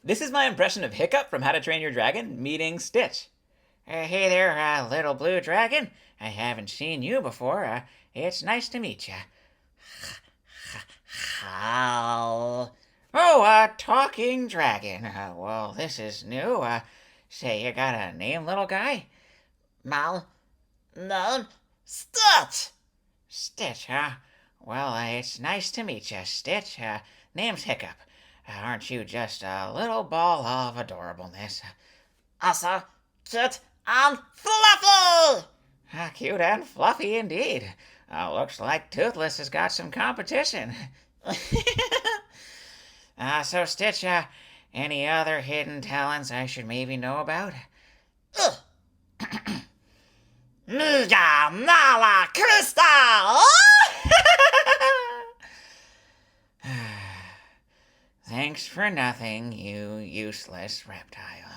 This is my impression of Hiccup from How to Train Your Dragon meeting Stitch. Hey there, little blue dragon. I haven't seen you before. It's nice to meet you. How? Oh, talking dragon. Well, this is new. Say, you got a name, little guy? Mal? No, Stitch. Stitch, huh? Well, it's nice to meet you, Stitch. Name's Hiccup. Aren't you just a little ball of adorableness? Also, cute and fluffy! Cute and fluffy indeed. Looks like Toothless has got some competition. So, Stitch, any other hidden talents I should maybe know about? Miga Mala Crystal! Thanks for nothing, you useless reptile.